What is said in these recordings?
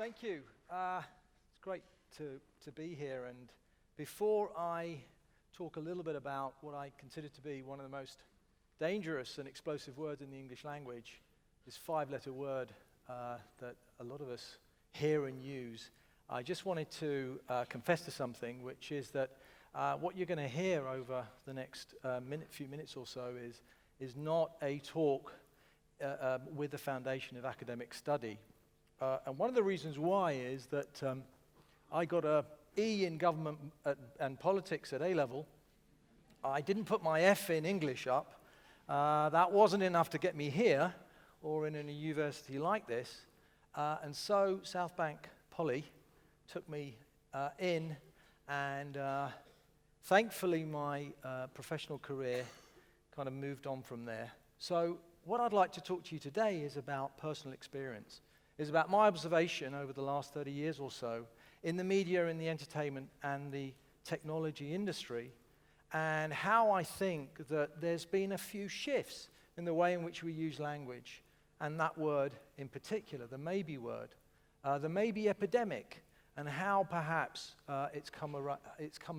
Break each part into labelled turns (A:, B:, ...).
A: Thank you. It's great to be here, and before I talk a little bit about what I consider to be one of the most dangerous and explosive words in the English language, this 5-letter word that a lot of us hear and use, I just wanted to confess to something, which is that what you're going to hear over the next few minutes or so is not a talk with the foundation of academic study. And one of the reasons why is that I got a E in government and politics at A-level. I didn't put my F in English up. That wasn't enough to get me here or in a university like this. And so South Bank Poly took me in, and thankfully my professional career kind of moved on from there. So what I'd like to talk to you today is about personal experience. Is about my observation over the last 30 years or so in the media, in the entertainment, and the technology industry, and how I think that there's been a few shifts in the way in which we use language, and that word in particular, the maybe word, the maybe epidemic, and how perhaps it's come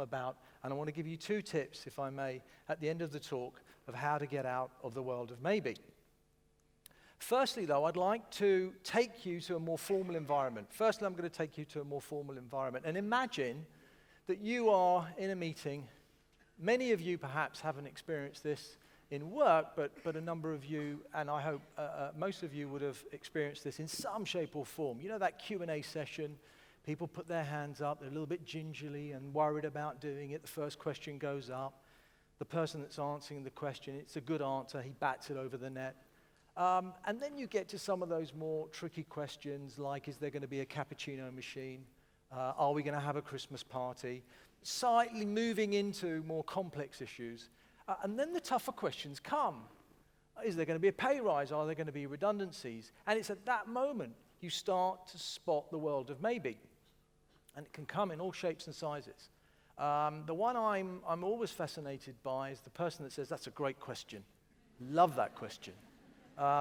A: about. And I want to give you 2 tips, if I may, at the end of the talk, of how to get out of the world of maybe. Firstly, though, I'd like to take you to a more formal environment. Firstly, I'm going to take you to a more formal environment. And imagine that you are in a meeting. Many of you perhaps haven't experienced this in work, but a number of you, and I hope most of you would have experienced this in some shape or form. You know that Q&A session, people put their hands up, they're a little bit gingerly and worried about doing it. The first question goes up. The person that's answering the question, it's a good answer, he bats it over the net. And then you get to some of those more tricky questions, like, is there going to be a cappuccino machine? Are we going to have a Christmas party? Slightly moving into more complex issues. And then the tougher questions come. Is there going to be a pay rise? Are there going to be redundancies? And it's at that moment you start to spot the world of maybe. And it can come in all shapes and sizes. The one I'm always fascinated by is the person that says, that's a great question. Love that question.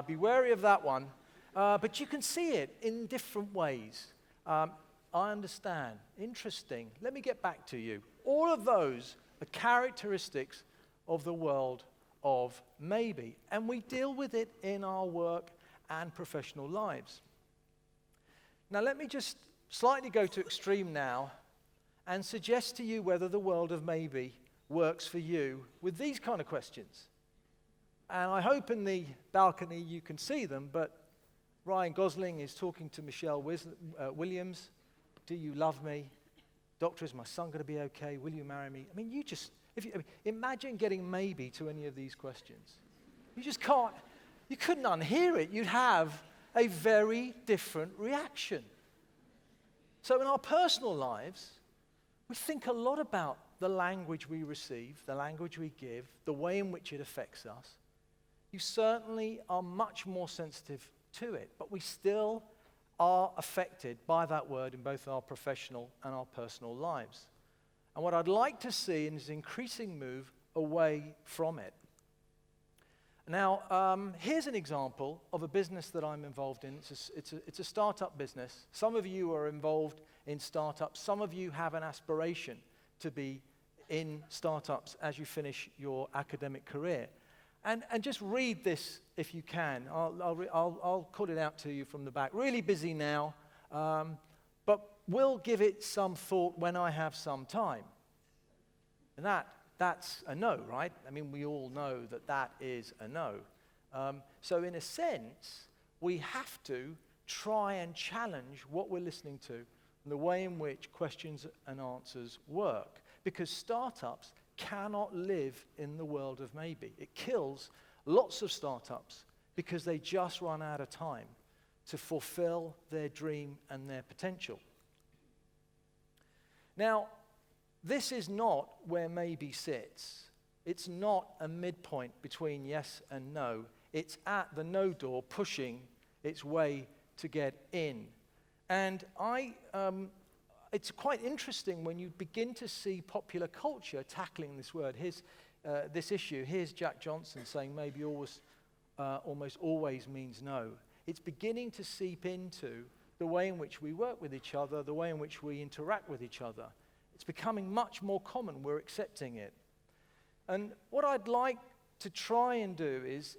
A: Be wary of that one, but you can see it in different ways. I understand. Interesting. Let me get back to you. All of those are characteristics of the world of maybe, and we deal with it in our work and professional lives. Now, let me just slightly go to extreme now and suggest to you whether the world of maybe works for you with these kind of questions. And I hope in the balcony you can see them, but Ryan Gosling is talking to Michelle Williams. Do you love me? Doctor, is my son going to be okay? Will you marry me? I mean, imagine getting maybe to any of these questions. You just can't, you couldn't unhear it. You'd have a very different reaction. So in our personal lives, we think a lot about the language we receive, the language we give, the way in which it affects us. You certainly are much more sensitive to it, but we still are affected by that word in both our professional and our personal lives. And what I'd like to see is an increasing move away from it. Now, here's an example of a business that I'm involved in. It's a startup business. Some of you are involved in startups. Some of you have an aspiration to be in startups as you finish your academic career. And just read this if you can. I'll call it out to you from the back. Really busy now, but we'll give it some thought when I have some time. And that's a no, right? I mean, we all know that is a no. So in a sense, we have to try and challenge what we're listening to and the way in which questions and answers work. Because startups cannot live in the world of maybe. It kills lots of startups because they just run out of time to fulfill their dream and their potential. Now, this is not where maybe sits. It's not a midpoint between yes and no. It's at the no door pushing its way to get in. And it's quite interesting when you begin to see popular culture tackling this word. This issue. Here's Jack Johnson saying maybe almost always means no. It's beginning to seep into the way in which we work with each other, the way in which we interact with each other. It's becoming much more common. We're accepting it. And what I'd like to try and do is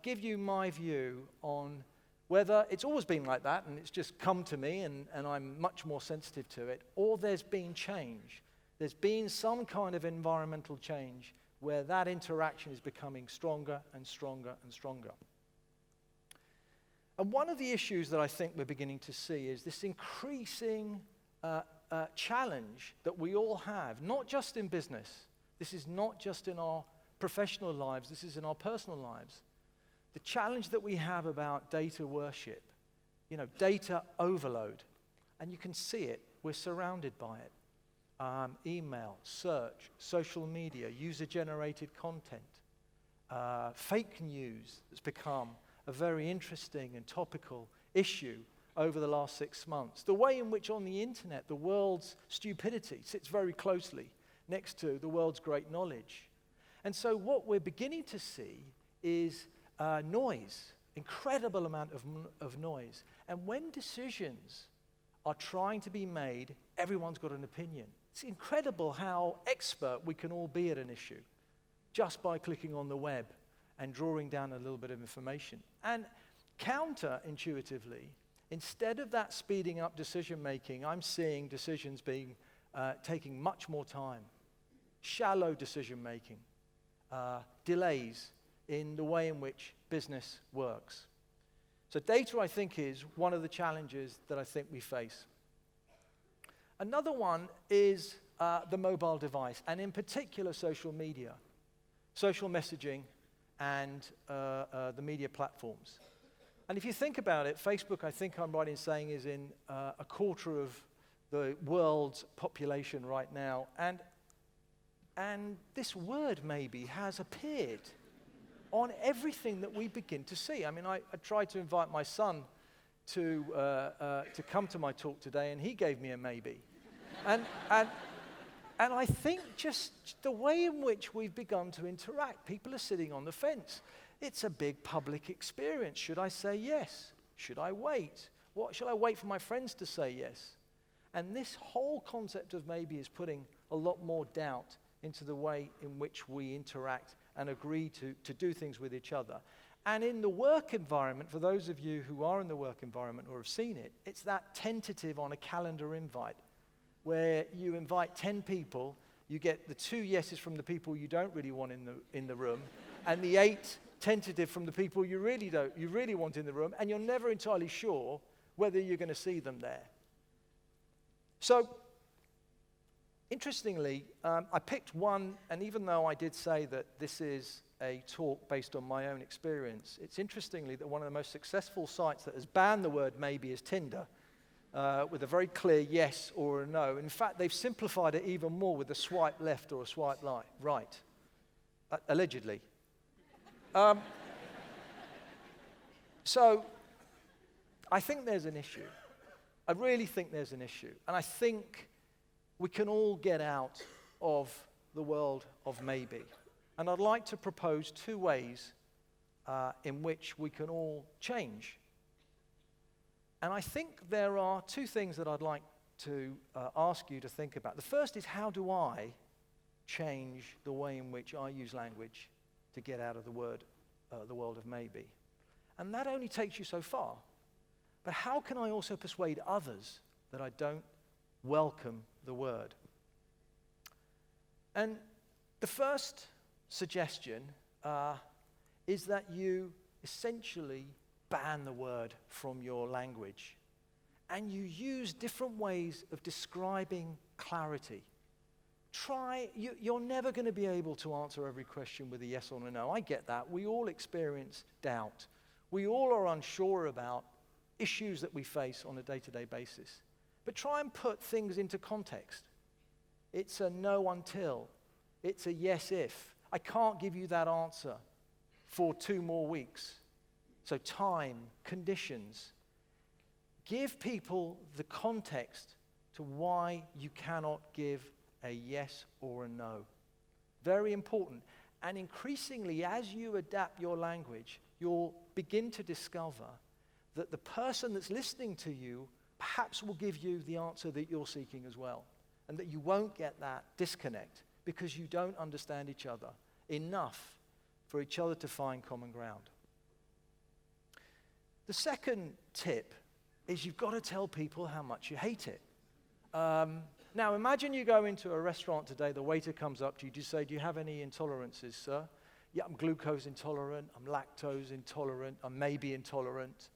A: give you my view on whether it's always been like that and it's just come to me and I'm much more sensitive to it, or there's been change. There's been some kind of environmental change where that interaction is becoming stronger and stronger and stronger. And one of the issues that I think we're beginning to see is this increasing challenge that we all have, not just in business. This is not just in our professional lives, this is in our personal lives. The challenge that we have about data worship, data overload. And you can see it, we're surrounded by it. Email, search, social media, user-generated content, fake news that's become a very interesting and topical issue over the last 6 months. The way in which on the internet the world's stupidity sits very closely next to the world's great knowledge. And so what we're beginning to see is noise, incredible amount of noise. And when decisions are trying to be made, everyone's got an opinion. It's incredible how expert we can all be at an issue just by clicking on the web and drawing down a little bit of information. And counterintuitively, instead of that speeding up decision making, I'm seeing decisions being taking much more time. Shallow decision making, delays in the way in which business works. So data, I think, is one of the challenges that I think we face. Another one is the mobile device, and in particular social media, social messaging, and the media platforms. And if you think about it, Facebook, I think I'm right in saying, is in a quarter of the world's population right now, and this word maybe has appeared on everything that we begin to see. I mean, I tried to invite my son to come to my talk today, and he gave me a maybe. And I think just the way in which we've begun to interact, people are sitting on the fence. It's a big public experience. Should I say yes? Should I wait? What should I wait for my friends to say yes? And this whole concept of maybe is putting a lot more doubt into the way in which we interact and agree to do things with each other. And in the work environment, for those of you who are in the work environment or have seen it, it's that tentative on a calendar invite, where you invite 10 people, you get the 2 yeses from the people you don't really want in the room, and the 8 tentative from the people you really want in the room, and you're never entirely sure whether you're going to see them there. So, interestingly, I picked one, and even though I did say that this is a talk based on my own experience, it's interestingly that one of the most successful sites that has banned the word maybe is Tinder, with a very clear yes or a no. In fact, they've simplified it even more with a swipe left or a swipe right, allegedly. So, I think there's an issue. I really think there's an issue. And I think we can all get out of the world of maybe. And I'd like to propose 2 ways in which we can all change. And I think there are 2 things that I'd like to ask you to think about. The first is, how do I change the way in which I use language to get out of the world of maybe? And that only takes you so far. But how can I also persuade others that I don't welcome the word? And the first suggestion is that you essentially ban the word from your language, and you use different ways of describing clarity. You're never going to be able to answer every question with a yes or a no. I get that. We all experience doubt. We all are unsure about issues that we face on a day-to-day basis. But try and put things into context. It's a no until. It's a yes if. I can't give you that answer for 2 more weeks. So time, conditions. Give people the context to why you cannot give a yes or a no. Very important. And increasingly, as you adapt your language, you'll begin to discover that the person that's listening to you perhaps will give you the answer that you're seeking as well, and that you won't get that disconnect because you don't understand each other enough for each other to find common ground. The second tip is you've got to tell people how much you hate it. Now, imagine you go into a restaurant today, the waiter comes up to you, do you say, do you have any intolerances, sir? Yeah, I'm glucose intolerant, I'm lactose intolerant, I'm maybe intolerant.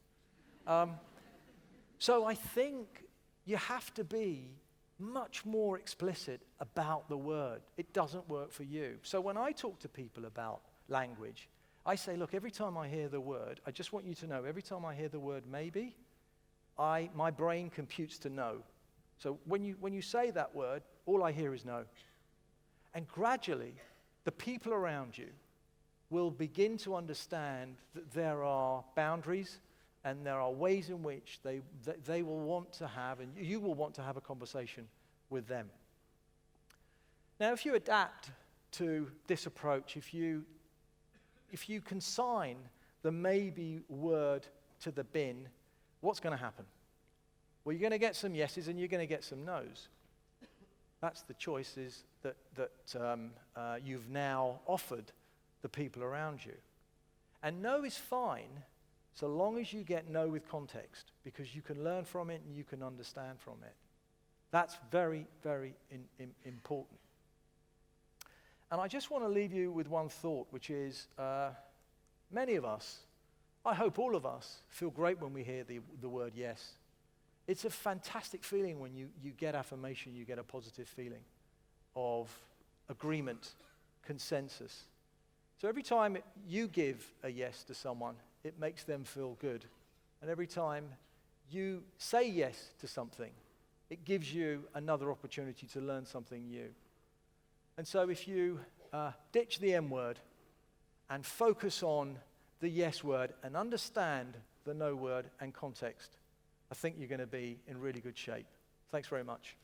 A: So I think you have to be much more explicit about the word. It doesn't work for you. So when I talk to people about language, I say, look, every time I hear the word, I just want you to know, every time I hear the word maybe, my brain computes to no. So when you say that word, all I hear is no. And gradually, the people around you will begin to understand that there are boundaries and there are ways in which they will want to have, and you will want to have a conversation with them. Now, if you adapt to this approach, if you consign the maybe word to the bin, what's going to happen? Well, you're going to get some yeses and you're going to get some nos. That's the choices that you've now offered the people around you. And no is fine so long as you get no with context, because you can learn from it and you can understand from it. That's very, very important. And I just want to leave you with one thought, which is many of us, I hope all of us, feel great when we hear the word yes. It's a fantastic feeling when you get affirmation, you get a positive feeling of agreement, consensus. So every time you give a yes to someone, it makes them feel good. And every time you say yes to something, it gives you another opportunity to learn something new. And so if you ditch the M word and focus on the yes word and understand the no word and context, I think you're going to be in really good shape. Thanks very much.